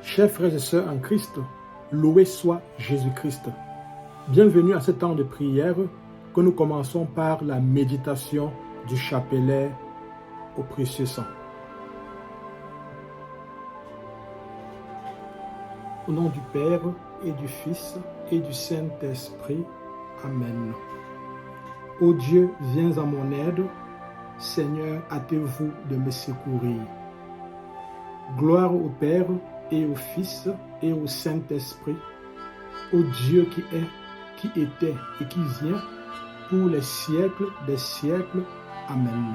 Chers frères et sœurs en Christ, loué soit Jésus-Christ. Bienvenue à ce temps de prière que nous commençons par la méditation du chapelet au précieux sang. Au nom du Père et du Fils et du Saint-Esprit. Amen. Ô Dieu, viens à mon aide. Seigneur, hâtez-vous de me secourir. Gloire au Père et au Fils et au Saint-Esprit, au Dieu qui est, qui était et qui vient, pour les siècles des siècles. Amen.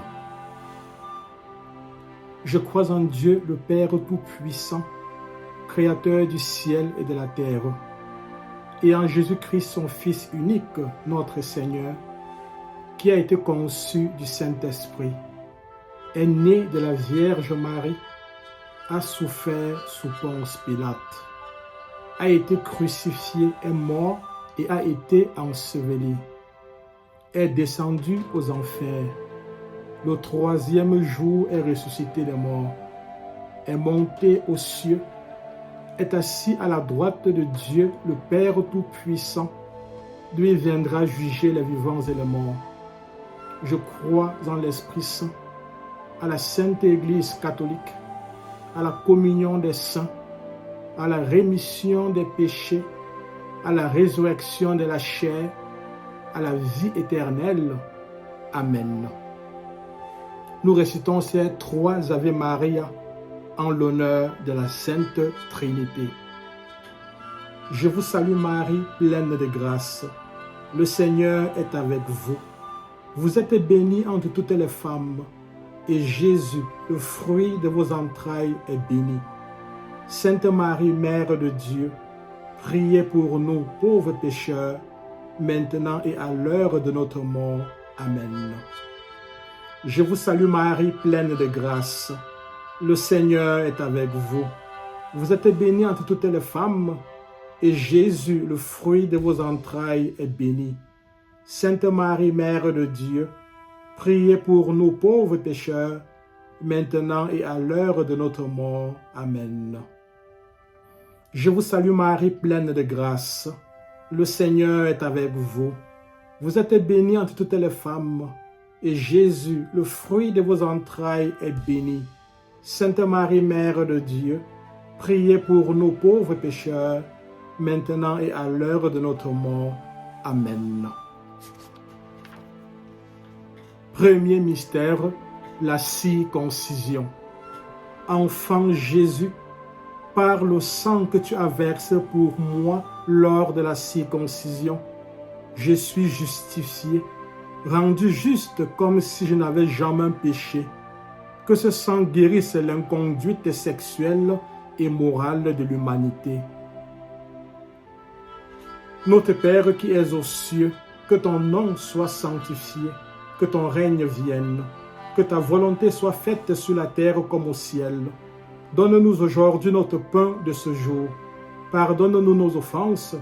Je crois en Dieu, le Père Tout-Puissant, Créateur du ciel et de la terre, et en Jésus-Christ, son Fils unique, notre Seigneur, qui a été conçu du Saint-Esprit, est né de la Vierge Marie, a souffert sous Ponce Pilate, a été crucifié, est mort et a été enseveli, est descendu aux enfers, le troisième jour est ressuscité des morts, est monté aux cieux, est assis à la droite de Dieu, le Père Tout-Puissant, d'où il viendra juger les vivants et les morts. Je crois en l'Esprit Saint, à la Sainte Église catholique, à la communion des saints, à la rémission des péchés, à la résurrection de la chair, à la vie éternelle. Amen. Nous récitons ces trois Ave Maria en l'honneur de la Sainte Trinité. Je vous salue Marie, pleine de grâce. Le Seigneur est avec vous. Vous êtes bénie entre toutes les femmes, et Jésus, le fruit de vos entrailles, est béni. Sainte Marie, Mère de Dieu, priez pour nous pauvres pécheurs, maintenant et à l'heure de notre mort. Amen. Je vous salue Marie, pleine de grâce. Le Seigneur est avec vous. Vous êtes bénie entre toutes les femmes, et Jésus, le fruit de vos entrailles, est béni. Sainte Marie, Mère de Dieu, priez pour nous pauvres pécheurs, maintenant et à l'heure de notre mort. Amen. Je vous salue Marie, pleine de grâce. Le Seigneur est avec vous. Vous êtes bénie entre toutes les femmes, et Jésus, le fruit de vos entrailles, est béni. Sainte Marie, Mère de Dieu, priez pour nous pauvres pécheurs, maintenant et à l'heure de notre mort. Amen. Premier mystère, la circoncision. Enfant Jésus, par le sang que tu as versé pour moi lors de la circoncision, je suis justifié, rendu juste comme si je n'avais jamais péché. Que ce sang guérisse l'inconduite sexuelle et morale de l'humanité. Notre Père qui es aux cieux, que ton nom soit sanctifié, que ton règne vienne, que ta volonté soit faite sur la terre comme au ciel. Donne-nous aujourd'hui notre pain de ce jour. Pardonne-nous nos offenses,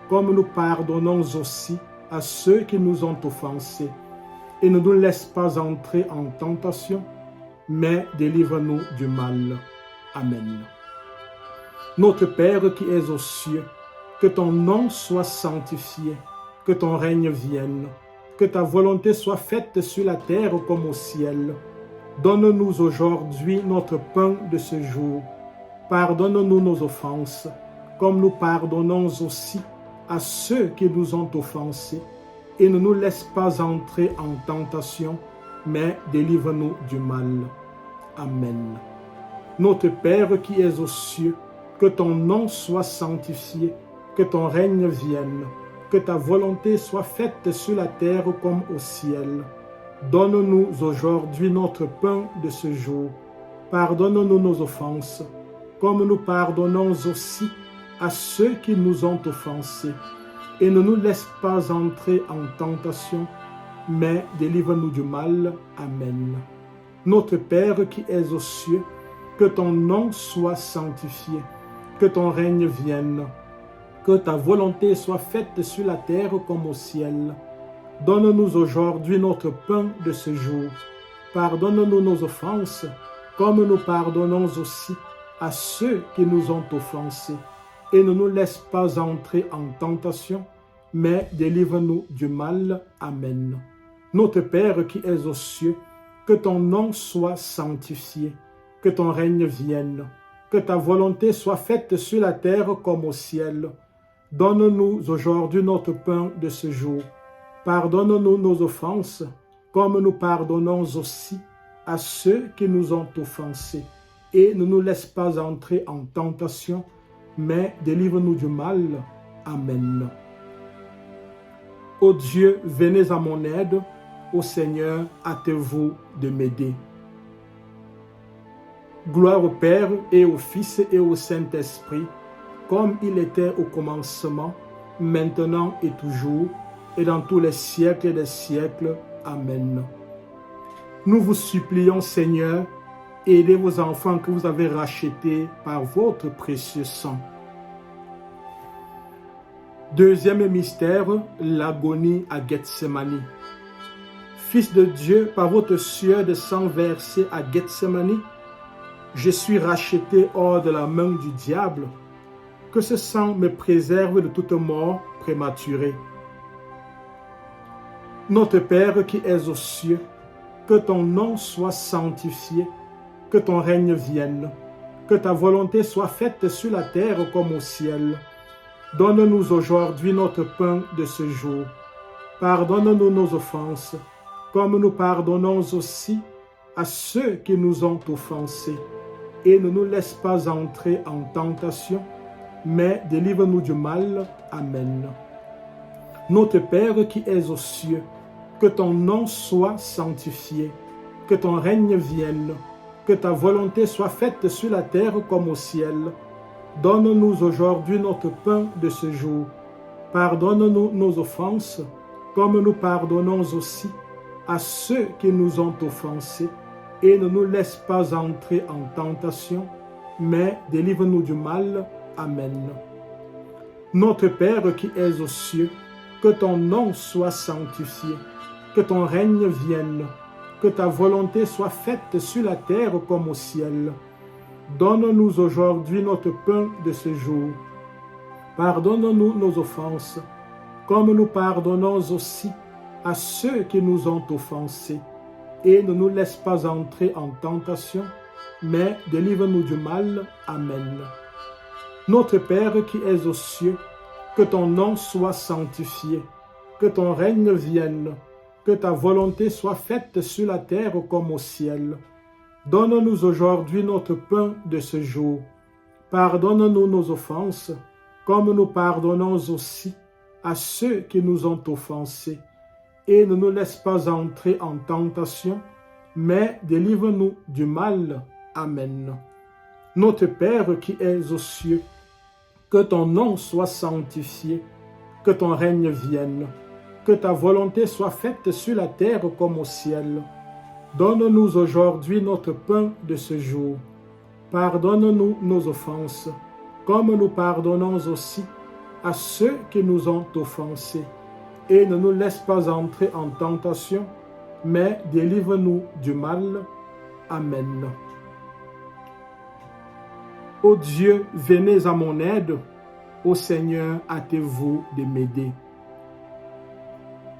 comme nous pardonnons aussi à ceux qui nous ont offensés. Et ne nous laisse pas entrer en tentation, mais délivre-nous du mal. Amen. Notre Père qui es aux cieux, que ton nom soit sanctifié, que ton règne vienne, que ta volonté soit faite sur la terre comme au ciel. Donne-nous aujourd'hui notre pain de ce jour. Pardonne-nous nos offenses, comme nous pardonnons aussi à ceux qui nous ont offensés. Et ne nous laisse pas entrer en tentation, mais délivre-nous du mal. Amen. Notre Père qui es aux cieux, que ton nom soit sanctifié, que ton règne vienne, que ta volonté soit faite sur la terre comme au ciel. Donne-nous aujourd'hui notre pain de ce jour. Pardonne-nous nos offenses, comme nous pardonnons aussi à ceux qui nous ont offensés. Et ne nous laisse pas entrer en tentation, mais délivre-nous du mal. Amen. Notre Père qui es aux cieux, que ton nom soit sanctifié, que ton règne vienne, que ta volonté soit faite sur la terre comme au ciel. Donne-nous aujourd'hui notre pain de ce jour. Pardonne-nous nos offenses, comme nous pardonnons aussi à ceux qui nous ont offensés, et ne nous laisse pas entrer en tentation, mais délivre-nous du mal. Amen. Notre Père qui es aux cieux, que ton nom soit sanctifié, que ton règne vienne, que ta volonté soit faite sur la terre comme au ciel. Donne-nous aujourd'hui notre pain de ce jour. Pardonne-nous nos offenses, comme nous pardonnons aussi à ceux qui nous ont offensés. Et ne nous laisse pas entrer en tentation, mais délivre-nous du mal. Amen. Ô Dieu, venez à mon aide. Ô Seigneur, hâtez-vous de m'aider. Gloire au Père et au Fils et au Saint-Esprit, comme il était au commencement, maintenant et toujours, et dans tous les siècles des siècles. Amen. Nous vous supplions, Seigneur, aidez vos enfants que vous avez rachetés par votre précieux sang. Deuxième mystère, l'agonie à Gethsémani. Fils de Dieu, par votre sueur de sang versé à Gethsémani, je suis racheté hors de la main du diable. Que ce sang me préserve de toute mort prématurée. Notre Père qui es aux cieux, que ton nom soit sanctifié, que ton règne vienne, que ta volonté soit faite sur la terre comme au ciel. Donne-nous aujourd'hui notre pain de ce jour. Pardonne-nous nos offenses, comme nous pardonnons aussi à ceux qui nous ont offensés. Et ne nous laisse pas entrer en tentation, mais délivre-nous du mal. Amen. Notre Père qui es aux cieux, que ton nom soit sanctifié, que ton règne vienne, que ta volonté soit faite sur la terre comme au ciel. Donne-nous aujourd'hui notre pain de ce jour. Pardonne-nous nos offenses, comme nous pardonnons aussi à ceux qui nous ont offensés. Et ne nous laisse pas entrer en tentation, mais délivre-nous du mal. Amen. Notre Père qui es aux cieux, que ton nom soit sanctifié, que ton règne vienne, que ta volonté soit faite sur la terre comme au ciel. Donne-nous aujourd'hui notre pain de ce jour. Pardonne-nous nos offenses, comme nous pardonnons aussi à ceux qui nous ont offensés. Et ne nous laisse pas entrer en tentation, mais délivre-nous du mal. Amen. Notre Père qui es aux cieux, que ton nom soit sanctifié, que ton règne vienne, que ta volonté soit faite sur la terre comme au ciel. Donne-nous aujourd'hui notre pain de ce jour. Pardonne-nous nos offenses, comme nous pardonnons aussi à ceux qui nous ont offensés. Et ne nous laisse pas entrer en tentation, mais délivre-nous du mal. Amen. Notre Père qui es aux cieux, que ton nom soit sanctifié, que ton règne vienne, que ta volonté soit faite sur la terre comme au ciel. Donne-nous aujourd'hui notre pain de ce jour. Pardonne-nous nos offenses, comme nous pardonnons aussi à ceux qui nous ont offensés. Et ne nous laisse pas entrer en tentation, mais délivre-nous du mal. Amen. Ô Dieu, venez à mon aide. Ô Seigneur, hâtez-vous de m'aider.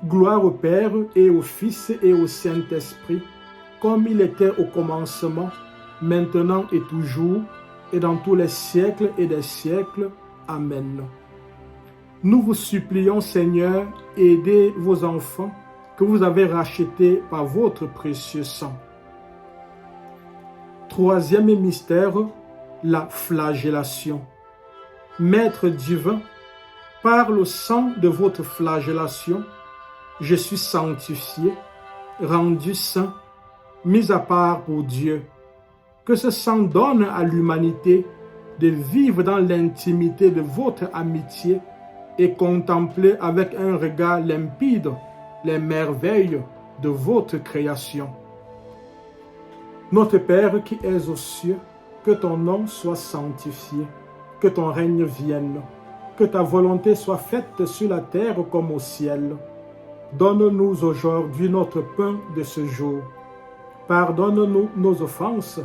Gloire au Père et au Fils et au Saint-Esprit, comme il était au commencement, maintenant et toujours, et dans tous les siècles et des siècles. Amen. Nous vous supplions, Seigneur, aidez vos enfants que vous avez rachetés par votre précieux sang. Troisième mystère, la flagellation. Maître divin, par le sang de votre flagellation, je suis sanctifié, rendu saint, mis à part pour Dieu. Que ce sang donne à l'humanité de vivre dans l'intimité de votre amitié et contempler avec un regard limpide les merveilles de votre création. Notre Père qui es aux cieux, que ton nom soit sanctifié, que ton règne vienne, que ta volonté soit faite sur la terre comme au ciel. Donne-nous aujourd'hui notre pain de ce jour. Pardonne-nous nos offenses,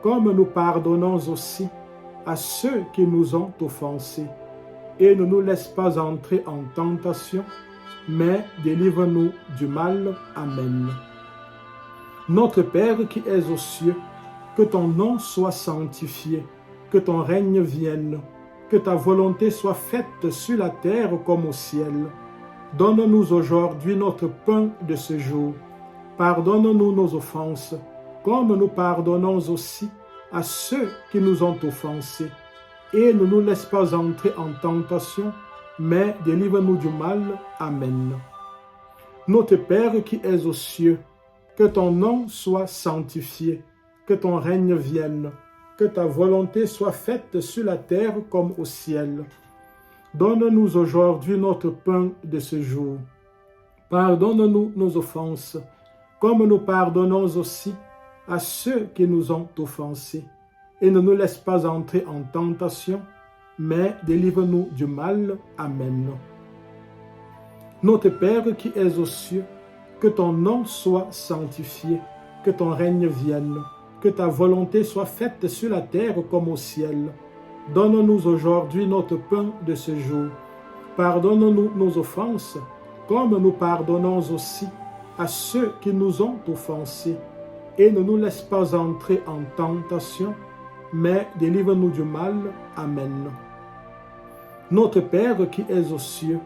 comme nous pardonnons aussi à ceux qui nous ont offensés. Et ne nous laisse pas entrer en tentation, mais délivre-nous du mal. Amen. Notre Père qui es aux cieux, que ton nom soit sanctifié, que ton règne vienne, que ta volonté soit faite sur la terre comme au ciel. Donne-nous aujourd'hui notre pain de ce jour. Pardonne-nous nos offenses, comme nous pardonnons aussi à ceux qui nous ont offensés. Et ne nous laisse pas entrer en tentation, mais délivre-nous du mal. Amen. Notre Père qui es aux cieux, que ton nom soit sanctifié, que ton règne vienne, que ta volonté soit faite sur la terre comme au ciel. Donne-nous aujourd'hui notre pain de ce jour. Pardonne-nous nos offenses, comme nous pardonnons aussi à ceux qui nous ont offensés. Et ne nous laisse pas entrer en tentation, mais délivre-nous du mal. Amen. Notre Père qui es aux cieux, que ton nom soit sanctifié, que ton règne vienne, que ta volonté soit faite sur la terre comme au ciel. Donne-nous aujourd'hui notre pain de ce jour. Pardonne-nous nos offenses, comme nous pardonnons aussi à ceux qui nous ont offensés. Et ne nous laisse pas entrer en tentation, mais délivre-nous du mal. Amen. Notre Père qui es aux cieux,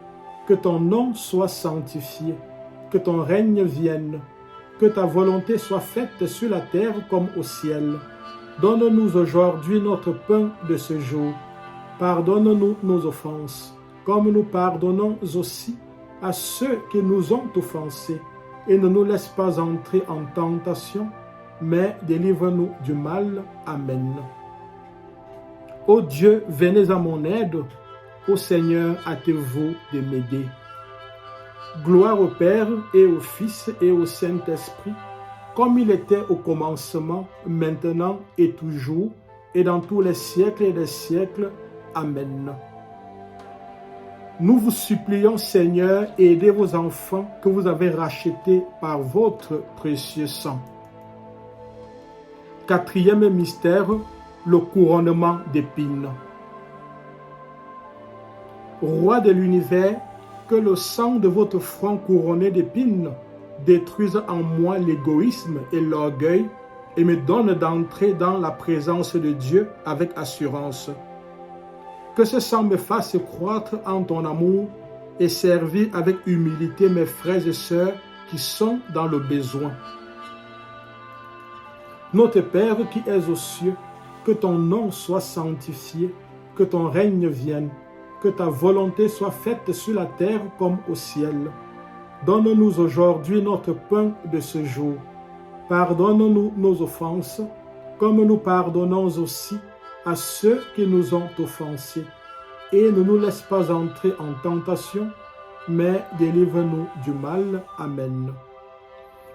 que ton nom soit sanctifié, que ton règne vienne, que ta volonté soit faite sur la terre comme au ciel. Donne-nous aujourd'hui notre pain de ce jour. Pardonne-nous nos offenses, comme nous pardonnons aussi à ceux qui nous ont offensés. Et ne nous laisse pas entrer en tentation, mais délivre-nous du mal. Amen. Ô Dieu, venez à mon aide. Ô Seigneur, hâtez-vous de m'aider. Gloire au Père et au Fils et au Saint-Esprit, comme il était au commencement, maintenant et toujours, et dans tous les siècles des siècles. Amen. Nous vous supplions, Seigneur, aidez vos enfants que vous avez rachetés par votre précieux sang. Quatrième mystère, le couronnement d'épines. Roi de l'univers, que le sang de votre front couronné d'épines détruise en moi l'égoïsme et l'orgueil et me donne d'entrer dans la présence de Dieu avec assurance. Que ce sang me fasse croître en ton amour et servir avec humilité mes frères et sœurs qui sont dans le besoin. Notre Père qui es aux cieux, que ton nom soit sanctifié, que ton règne vienne, que ta volonté soit faite sur la terre comme au ciel. Donne-nous aujourd'hui notre pain de ce jour. Pardonne-nous nos offenses, comme nous pardonnons aussi à ceux qui nous ont offensés. Et ne nous laisse pas entrer en tentation, mais délivre-nous du mal. Amen.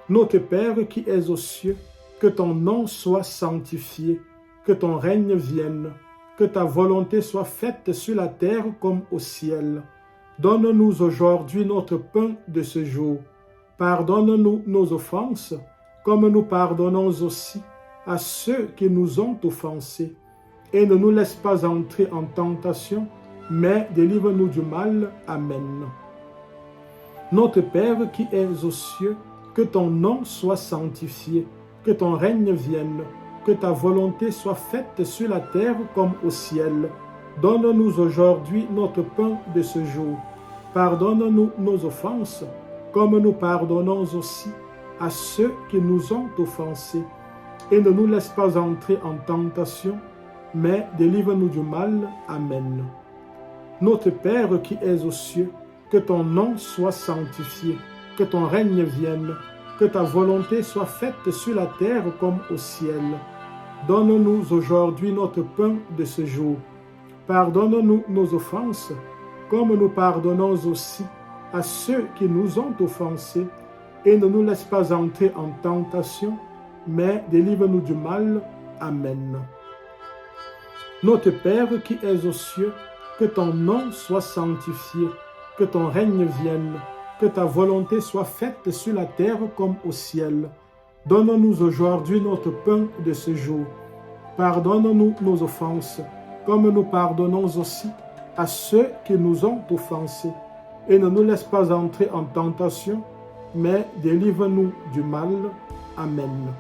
Notre Père qui es aux cieux, que ton nom soit sanctifié, que ton règne vienne, que ta volonté soit faite sur la terre comme au ciel. Donne-nous aujourd'hui notre pain de ce jour. Pardonne-nous nos offenses, comme nous pardonnons aussi à ceux qui nous ont offensés. Et ne nous laisse pas entrer en tentation, mais délivre-nous du mal. Amen. Notre Père qui es aux cieux, que ton nom soit sanctifié, que ton règne vienne, que ta volonté soit faite sur la terre comme au ciel. Donne-nous aujourd'hui notre pain de ce jour. Pardonne-nous nos offenses, comme nous pardonnons aussi à ceux qui nous ont offensés. Et ne nous laisse pas entrer en tentation, mais délivre-nous du mal. Amen. Notre Père qui es aux cieux, que ton nom soit sanctifié, que ton règne vienne, que ta volonté soit faite sur la terre comme au ciel. Donne-nous aujourd'hui notre pain de ce jour. Pardonne-nous nos offenses, comme nous pardonnons aussi à ceux qui nous ont offensés. Et ne nous laisse pas entrer en tentation, mais délivre-nous du mal. Amen. Notre Père qui es aux cieux, que ton nom soit sanctifié, que ton règne vienne, que ta volonté soit faite sur la terre comme au ciel. Donne-nous aujourd'hui notre pain de ce jour. Pardonne-nous nos offenses, comme nous pardonnons aussi à ceux qui nous ont offensés. Et ne nous laisse pas entrer en tentation, mais délivre-nous du mal. Amen.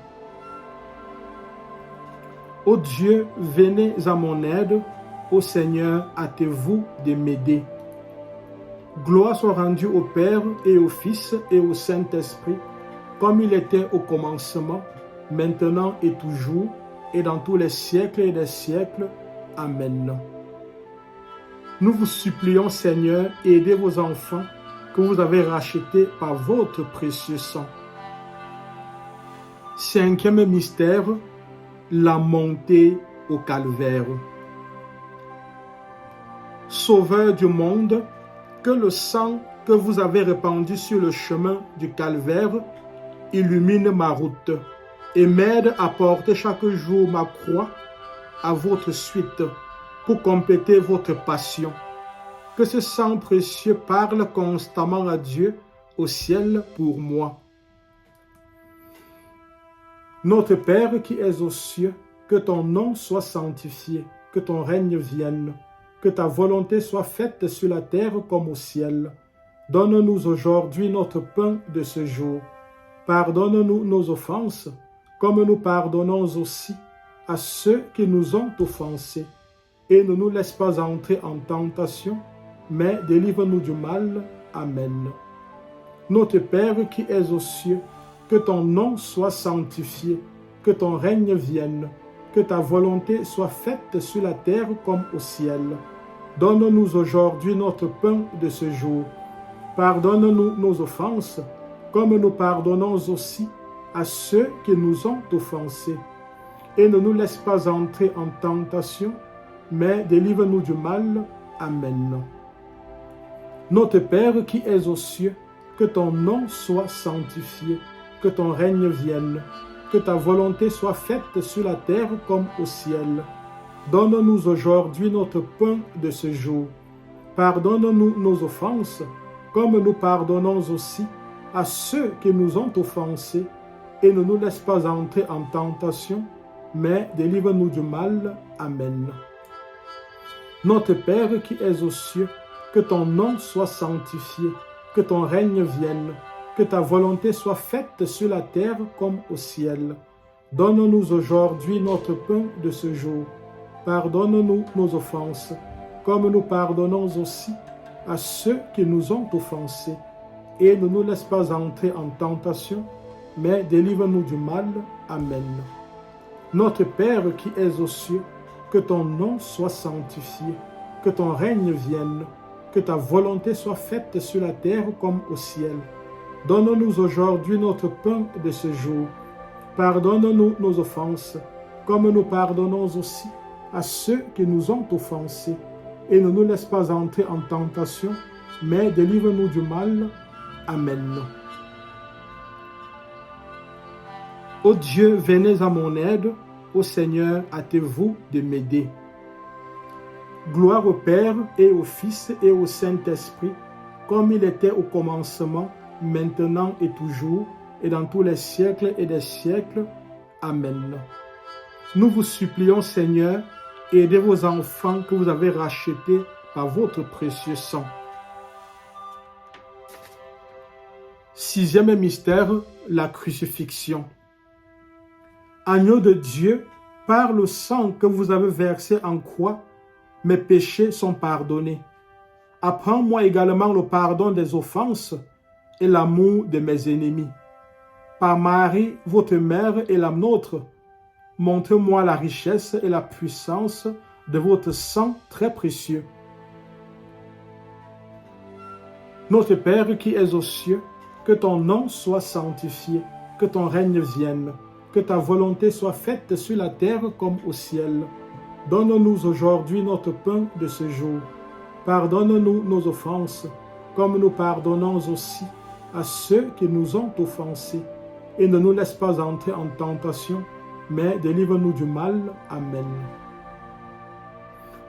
Ô Dieu, venez à mon aide. Ô Seigneur, hâtez-vous de m'aider. Gloire soit rendue au Père et au Fils et au Saint-Esprit, comme il était au commencement, maintenant et toujours, et dans tous les siècles et des siècles. Amen. Nous vous supplions, Seigneur, aidez vos enfants que vous avez rachetés par votre précieux sang. Cinquième mystère, la montée au calvaire. Sauveur du monde, que le sang que vous avez répandu sur le chemin du calvaire illumine ma route et m'aide à porter chaque jour ma croix à votre suite pour compléter votre passion. Que ce sang précieux parle constamment à Dieu au ciel pour moi. Notre Père qui es aux cieux, que ton nom soit sanctifié, que ton règne vienne, que ta volonté soit faite sur la terre comme au ciel. Donne-nous aujourd'hui notre pain de ce jour. Pardonne-nous nos offenses, comme nous pardonnons aussi à ceux qui nous ont offensés. Et ne nous laisse pas entrer en tentation, mais délivre-nous du mal. Amen. Notre Père qui es aux cieux, que ton nom soit sanctifié, que ton règne vienne, que ta volonté soit faite sur la terre comme au ciel. Donne-nous aujourd'hui notre pain de ce jour. Pardonne-nous nos offenses, comme nous pardonnons aussi à ceux qui nous ont offensés. Et ne nous laisse pas entrer en tentation, mais délivre-nous du mal. Amen. Notre Père qui es aux cieux, que ton nom soit sanctifié, que ton règne vienne, que ta volonté soit faite sur la terre comme au ciel. Donne-nous aujourd'hui notre pain de ce jour. Pardonne-nous nos offenses, comme nous pardonnons aussi à ceux qui nous ont offensés, et ne nous laisse pas entrer en tentation, mais délivre-nous du mal. Amen. Notre Père qui es aux cieux, que ton nom soit sanctifié, que ton règne vienne, que ta volonté soit faite sur la terre comme au ciel. Donne-nous aujourd'hui notre pain de ce jour. Pardonne-nous nos offenses, comme nous pardonnons aussi à ceux qui nous ont offensés. Et ne nous laisse pas entrer en tentation, mais délivre-nous du mal. Amen. Notre Père qui es aux cieux, que ton nom soit sanctifié, que ton règne vienne, que ta volonté soit faite sur la terre comme au ciel. Donne-nous aujourd'hui notre pain de ce jour. Pardonne-nous nos offenses, comme nous pardonnons aussi à ceux qui nous ont offensés. Et ne nous laisse pas entrer en tentation, mais délivre-nous du mal. Amen. Ô Dieu, venez à mon aide. Ô Seigneur, hâtez-vous de m'aider. Gloire au Père et au Fils et au Saint-Esprit, comme il était au commencement, maintenant et toujours, et dans tous les siècles et des siècles. Amen. Nous vous supplions, Seigneur, aidez vos enfants que vous avez rachetés par votre précieux sang. Sixième mystère, la crucifixion. Agneau de Dieu, par le sang que vous avez versé en croix, mes péchés sont pardonnés. Apprends-moi également le pardon des offenses et l'amour de mes ennemis. Par Marie, votre mère et la nôtre, montrez-moi la richesse et la puissance de votre sang très précieux. Notre Père qui es aux cieux, que ton nom soit sanctifié, que ton règne vienne, que ta volonté soit faite sur la terre comme au ciel. Donne-nous aujourd'hui notre pain de ce jour. Pardonne-nous nos offenses, comme nous pardonnons aussi à ceux qui nous ont offensés. Et ne nous laisse pas entrer en tentation, mais délivre-nous du mal. Amen.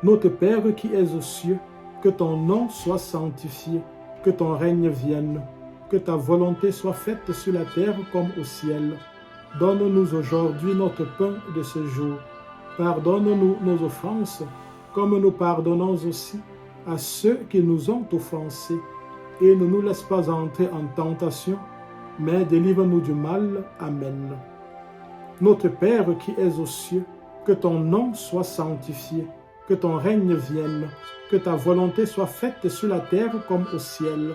Notre Père qui es aux cieux, que ton nom soit sanctifié, que ton règne vienne, que ta volonté soit faite sur la terre comme au ciel. Donne-nous aujourd'hui notre pain de ce jour. pardonne-nous nos offenses, comme nous pardonnons aussi à ceux qui nous ont offensés. Et ne nous laisse pas entrer en tentation, mais délivre-nous du mal. Amen. Notre Père qui es aux cieux, que ton nom soit sanctifié, que ton règne vienne, que ta volonté soit faite sur la terre comme au ciel.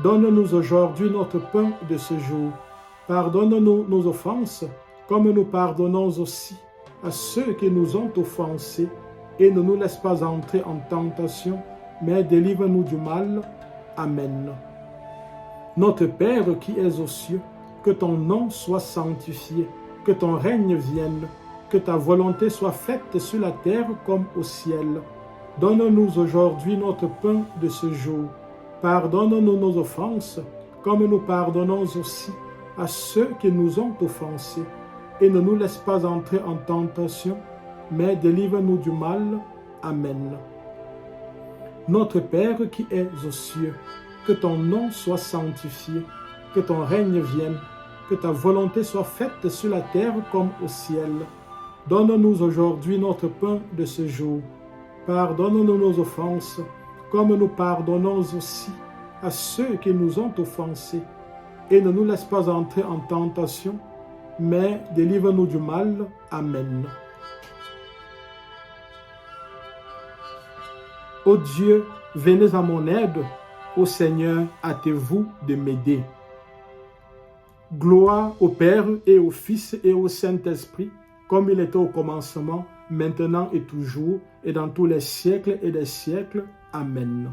Donne-nous aujourd'hui notre pain de ce jour. Pardonne-nous nos offenses, comme nous pardonnons aussi à ceux qui nous ont offensés. Et ne nous laisse pas entrer en tentation, mais délivre-nous du mal. Amen. Notre Père qui es aux cieux, que ton nom soit sanctifié, que ton règne vienne, que ta volonté soit faite sur la terre comme au ciel. Donne-nous aujourd'hui notre pain de ce jour. Pardonne-nous nos offenses, comme nous pardonnons aussi à ceux qui nous ont offensés. Et ne nous laisse pas entrer en tentation, mais délivre-nous du mal. Amen. Notre Père qui es aux cieux, que ton nom soit sanctifié, que ton règne vienne, que ta volonté soit faite sur la terre comme au ciel. Donne-nous aujourd'hui notre pain de ce jour. Pardonne-nous nos offenses, comme nous pardonnons aussi à ceux qui nous ont offensés. Et ne nous laisse pas entrer en tentation, mais délivre-nous du mal. Amen. Ô Dieu, venez à mon aide. Ô Seigneur, hâtez-vous de m'aider. Gloire au Père et au Fils et au Saint-Esprit, comme il était au commencement, maintenant et toujours, et dans tous les siècles et des siècles. Amen.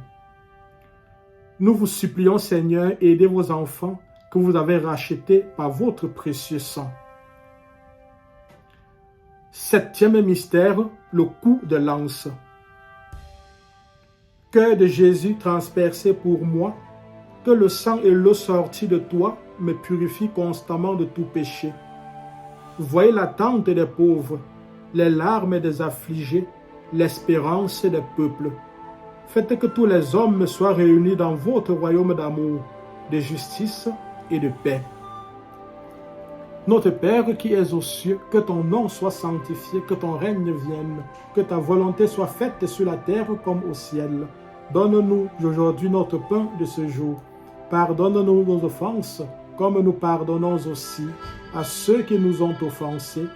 Nous vous supplions, Seigneur, aidez vos enfants que vous avez rachetés par votre précieux sang. Septième mystère, le coup de lance. Cœur de Jésus transpercé pour moi, que le sang et l'eau sortis de toi me purifient constamment de tout péché. Voyez l'attente des pauvres, les larmes des affligés, l'espérance des peuples. Faites que tous les hommes soient réunis dans votre royaume d'amour, de justice et de paix. Notre Père qui es aux cieux, que ton nom soit sanctifié, que ton règne vienne, que ta volonté soit faite sur la terre comme au ciel. Donne-nous aujourd'hui notre pain de ce jour. Pardonne-nous nos offenses, comme nous pardonnons aussi à ceux qui nous ont offensés.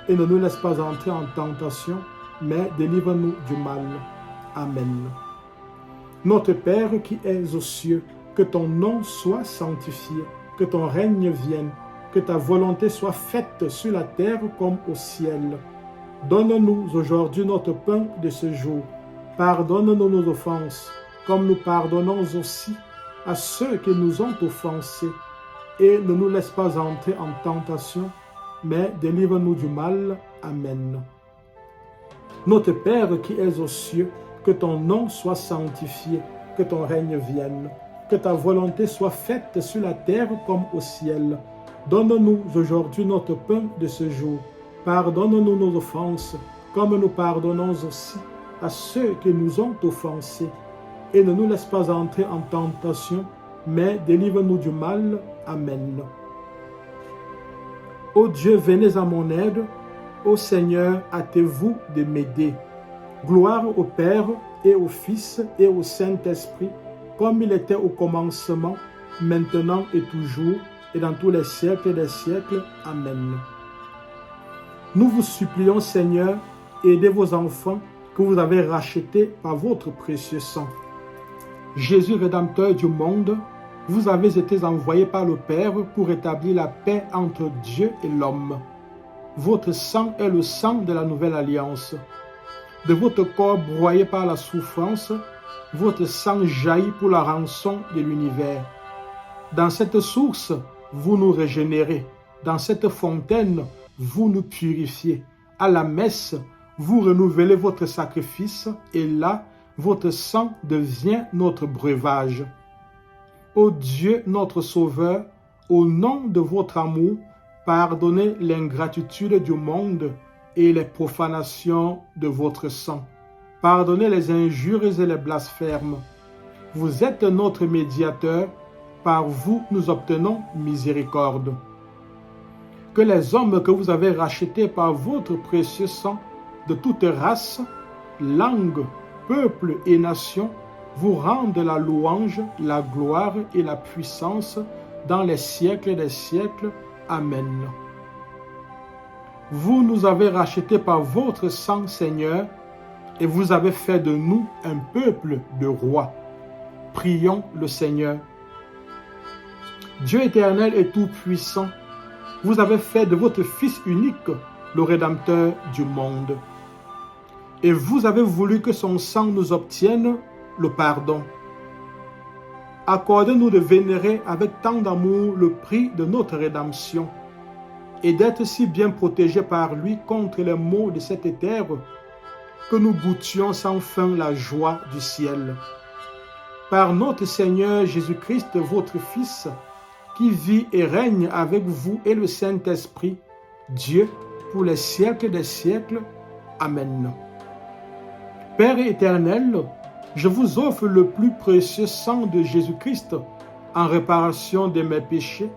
Et ne nous laisse pas entrer en tentation, mais délivre-nous du mal. Amen. Notre Père qui es aux cieux, que ton nom soit sanctifié, que ton règne vienne, que ta volonté soit faite sur la terre comme au ciel. Donne-nous aujourd'hui notre pain de ce jour. Pardonne-nous nos offenses, comme nous pardonnons aussi à ceux qui nous ont offensés. Et ne nous laisse pas entrer en tentation, mais délivre-nous du mal. Amen. Notre Père qui es aux cieux, que ton nom soit sanctifié, que ton règne vienne, que ta volonté soit faite sur la terre comme au ciel. Donne-nous aujourd'hui notre pain de ce jour. Pardonne-nous nos offenses, comme nous pardonnons aussi à ceux qui nous ont offensés. Et ne nous laisse pas entrer en tentation, mais délivre-nous du mal. Amen. Ô Dieu, venez à mon aide. Ô Seigneur, hâtez-vous de m'aider. Gloire au Père et au Fils et au Saint-Esprit, comme il était au commencement, maintenant et toujours, et dans tous les siècles des siècles. Amen. Nous vous supplions, Seigneur, aidez vos enfants que vous avez rachetés par votre précieux sang. Jésus, Rédempteur du monde, vous avez été envoyé par le Père pour établir la paix entre Dieu et l'homme. Votre sang est le sang de la nouvelle alliance. De votre corps broyé par la souffrance, votre sang jaillit pour la rançon de l'univers. Dans cette source, vous nous régénérez. Dans cette fontaine, vous nous purifiez. À la messe, vous renouvelez votre sacrifice et là, votre sang devient notre breuvage. Ô Dieu, notre Sauveur, au nom de votre amour, pardonnez l'ingratitude du monde et les profanations de votre sang. Pardonnez les injures et les blasphèmes. Vous êtes notre médiateur, par vous nous obtenons miséricorde. Que les hommes que vous avez rachetés par votre précieux sang de toute race, langue, peuple et nation vous rendent la louange, la gloire et la puissance dans les siècles des siècles. Amen. Vous nous avez rachetés par votre sang, Seigneur, et vous avez fait de nous un peuple de rois. Prions le Seigneur. Dieu éternel et tout-puissant, vous avez fait de votre Fils unique le Rédempteur du monde. Et vous avez voulu que son sang nous obtienne le pardon. Accordez-nous de vénérer avec tant d'amour le prix de notre rédemption et d'être si bien protégés par lui contre les maux de cette terre que nous goûtions sans fin la joie du ciel. Par notre Seigneur Jésus-Christ, votre Fils, qui vit et règne avec vous et le Saint-Esprit, Dieu, pour les siècles des siècles. Amen. Père éternel, je vous offre le plus précieux sang de Jésus-Christ en réparation de mes péchés,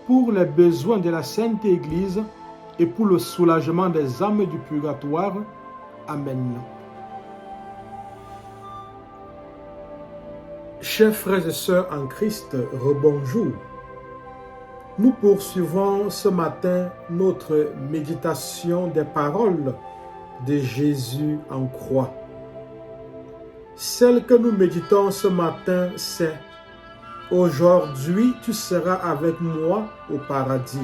pour les besoins de la Sainte Église et pour le soulagement des âmes du purgatoire. Amen. Chers frères et sœurs en Christ, rebonjour. Nous poursuivons ce matin notre méditation des paroles de Jésus en croix. Celle que nous méditons ce matin, c'est « Aujourd'hui, tu seras avec moi au paradis ».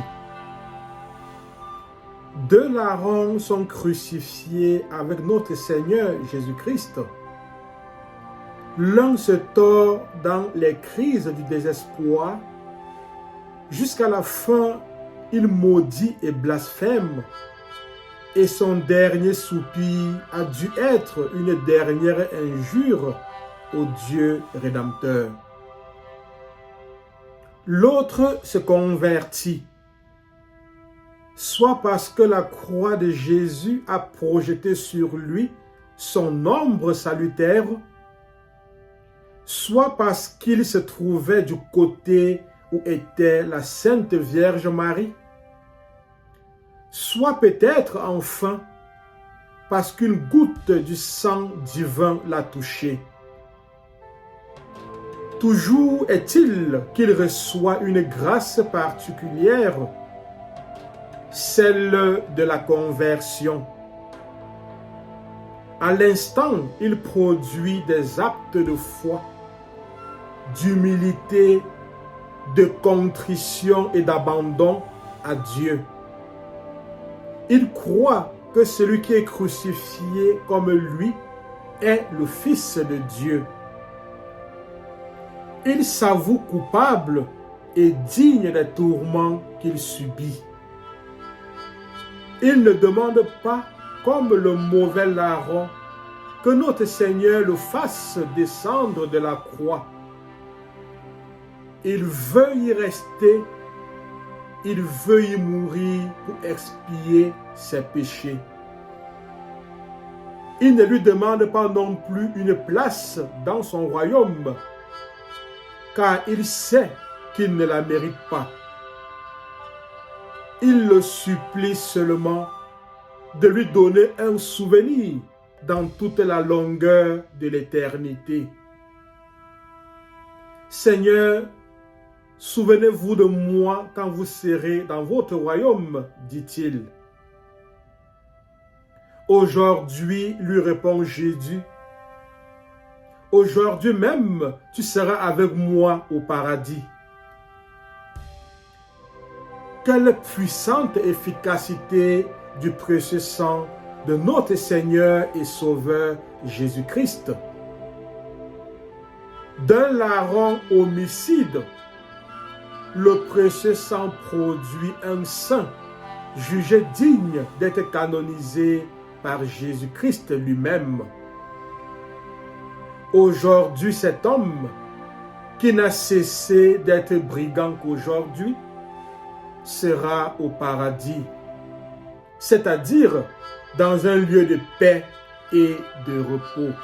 Deux larrons sont crucifiés avec notre Seigneur Jésus-Christ. L'un se tord dans les crises du désespoir. Jusqu'à la fin, il maudit et blasphème. Et son dernier soupir a dû être une dernière injure au Dieu Rédempteur. L'autre se convertit, soit parce que la croix de Jésus a projeté sur lui son ombre salutaire, soit parce qu'il se trouvait du côté où était la Sainte Vierge Marie, soit peut-être enfin parce qu'une goutte du sang divin l'a touché. Toujours est-il qu'il reçoit une grâce particulière, celle de la conversion. À l'instant, il produit des actes de foi, d'humilité, de contrition et d'abandon à Dieu. Il croit que celui qui est crucifié comme lui est le Fils de Dieu. Il s'avoue coupable et digne des tourments qu'il subit. Il ne demande pas, comme le mauvais larron, que notre Seigneur le fasse descendre de la croix. Il veut y rester, il veut y mourir pour expier ses péchés. Il ne lui demande pas non plus une place dans son royaume, car il sait qu'il ne la mérite pas. Il le supplie seulement de lui donner un souvenir dans toute la longueur de l'éternité. Seigneur, souvenez-vous de moi quand vous serez dans votre royaume, dit-il. Aujourd'hui, lui répond Jésus, aujourd'hui même, tu seras avec moi au paradis. Quelle puissante efficacité du précieux sang de notre Seigneur et Sauveur Jésus-Christ. D'un larron homicide, le précieux sang produit un saint jugé digne d'être canonisé par Jésus-Christ lui-même. Aujourd'hui, cet homme, qui n'a cessé d'être brigand qu'aujourd'hui, sera au paradis, c'est-à-dire dans un lieu de paix et de repos.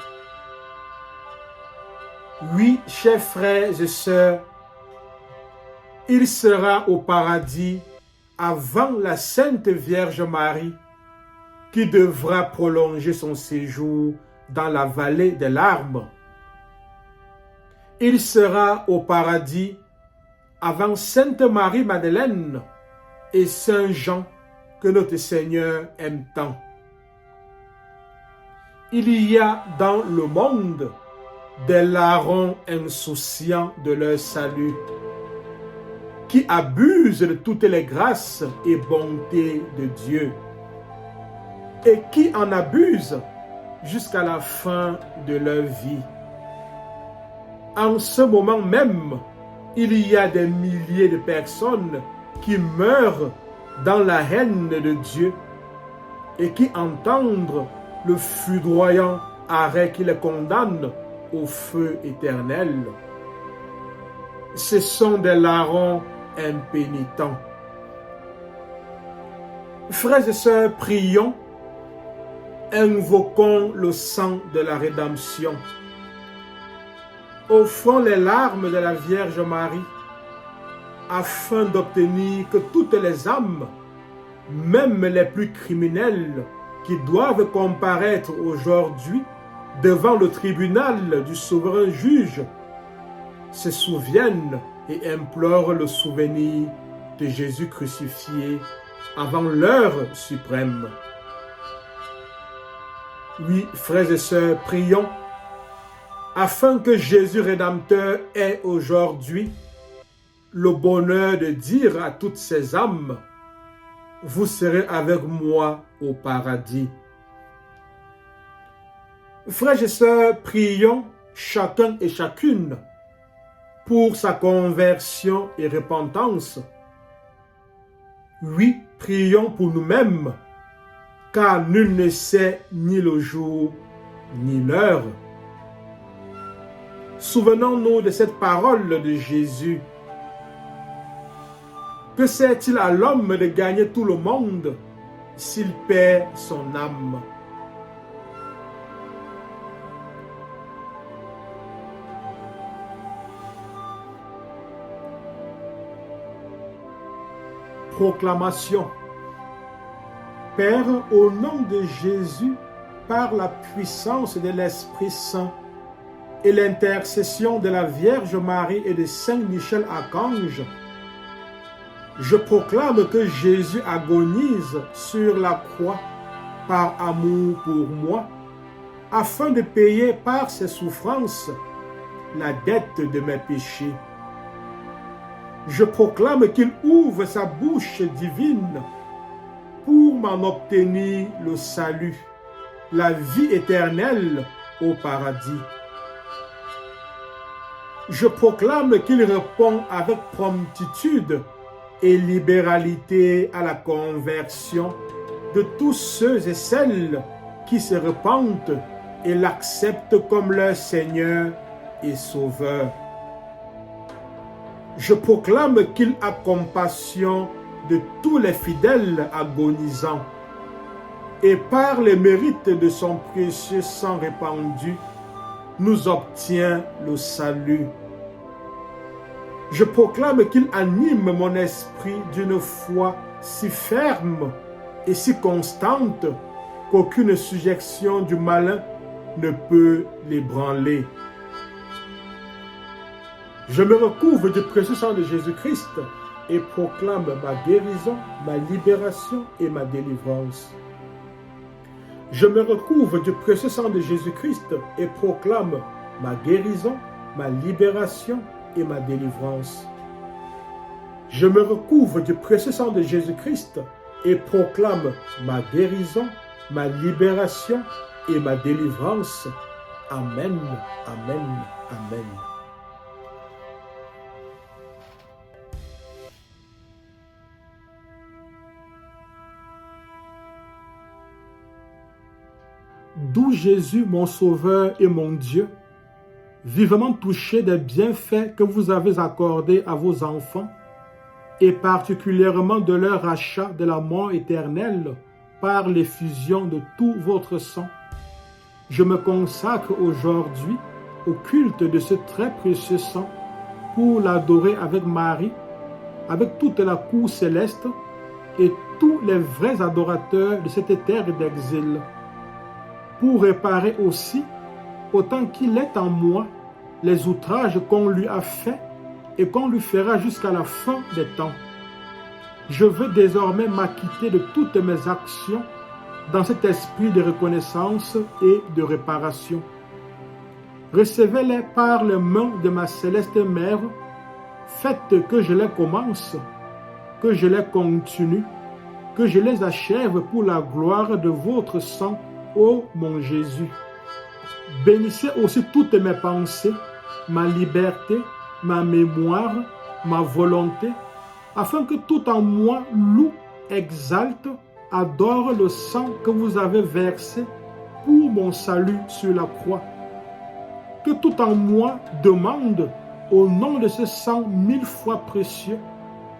Oui, chers frères et sœurs, il sera au paradis avant la Sainte Vierge Marie, qui devra prolonger son séjour dans la vallée des larmes. Il sera au paradis avant Sainte Marie-Madeleine et Saint Jean que notre Seigneur aime tant. Il y a dans le monde des larrons insouciants de leur salut, qui abusent de toutes les grâces et bontés de Dieu, et qui en abusent jusqu'à la fin de leur vie. En ce moment même, il y a des milliers de personnes qui meurent dans la haine de Dieu et qui entendent le foudroyant arrêt qui les condamne au feu éternel. Ce sont des larrons impénitents. Frères et sœurs, prions, invoquons le sang de la rédemption. Offrons les larmes de la Vierge Marie afin d'obtenir que toutes les âmes, même les plus criminelles, qui doivent comparaître aujourd'hui devant le tribunal du souverain juge, se souviennent et implorent le souvenir de Jésus crucifié avant l'heure suprême. Oui, frères et sœurs, prions afin que Jésus Rédempteur ait aujourd'hui le bonheur de dire à toutes ces âmes: vous serez avec moi au paradis. Frères et sœurs, prions chacun et chacune pour sa conversion et repentance. Oui, prions pour nous-mêmes, car nul ne sait ni le jour ni l'heure. Souvenons-nous de cette parole de Jésus. Que sert-il à l'homme de gagner tout le monde s'il perd son âme? Proclamation. Père, au nom de Jésus, par la puissance de l'Esprit Saint et l'intercession de la Vierge Marie et de Saint Michel Archange, je proclame que Jésus agonise sur la croix par amour pour moi, afin de payer par ses souffrances la dette de mes péchés. Je proclame qu'il ouvre sa bouche divine pour m'en obtenir le salut, la vie éternelle au paradis. Je proclame qu'il répond avec promptitude et libéralité à la conversion de tous ceux et celles qui se repentent et l'acceptent comme leur Seigneur et Sauveur. Je proclame qu'il a compassion de tous les fidèles agonisants et par les mérites de son précieux sang répandu, nous obtient le salut. Je proclame qu'il anime mon esprit d'une foi si ferme et si constante qu'aucune suggestion du malin ne peut l'ébranler. Je me recouvre du précieux sang de Jésus-Christ et proclame ma guérison, ma libération et ma délivrance. Je me recouvre du précieux sang de Jésus-Christ et proclame ma guérison, ma libération et ma délivrance. Je me recouvre du précieux sang de Jésus-Christ et proclame ma guérison, ma libération et ma délivrance. Amen, amen, amen. D'où Jésus, mon Sauveur et mon Dieu, vivement touché des bienfaits que vous avez accordés à vos enfants, et particulièrement de leur rachat de la mort éternelle par l'effusion de tout votre sang, je me consacre aujourd'hui au culte de ce très précieux sang pour l'adorer avec Marie, avec toute la cour céleste et tous les vrais adorateurs de cette terre d'exil, pour réparer aussi, autant qu'il est en moi, les outrages qu'on lui a faits et qu'on lui fera jusqu'à la fin des temps. Je veux désormais m'acquitter de toutes mes actions dans cet esprit de reconnaissance et de réparation. Recevez-les par les mains de ma céleste Mère. Faites que je les commence, que je les continue, que je les achève pour la gloire de votre sang, ô mon Jésus. Bénissez aussi toutes mes pensées, ma liberté, ma mémoire, ma volonté, afin que tout en moi loue, exalte, adore le sang que vous avez versé pour mon salut sur la croix. Que tout en moi demande, au nom de ce sang 1000 fois précieux,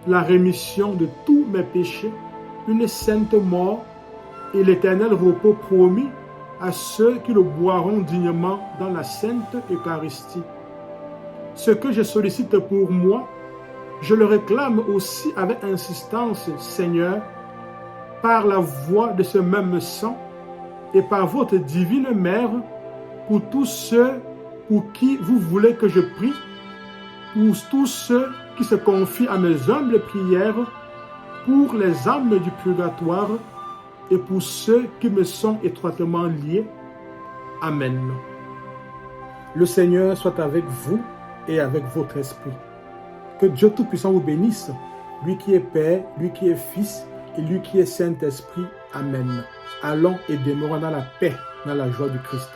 la rémission de tous mes péchés, une sainte mort et l'éternel repos promis à ceux qui le boiront dignement dans la sainte Eucharistie. Ce que je sollicite pour moi, je le réclame aussi avec insistance, Seigneur, par la voix de ce même sang et par votre divine Mère, pour tous ceux pour qui vous voulez que je prie, pour tous ceux qui se confient à mes humbles prières, pour les âmes du purgatoire et pour ceux qui me sont étroitement liés. Amen. Le Seigneur soit avec vous et avec votre esprit. Que Dieu Tout-Puissant vous bénisse, lui qui est Père, lui qui est Fils et lui qui est Saint-Esprit. Amen. Allons et demeurons dans la paix, dans la joie du Christ.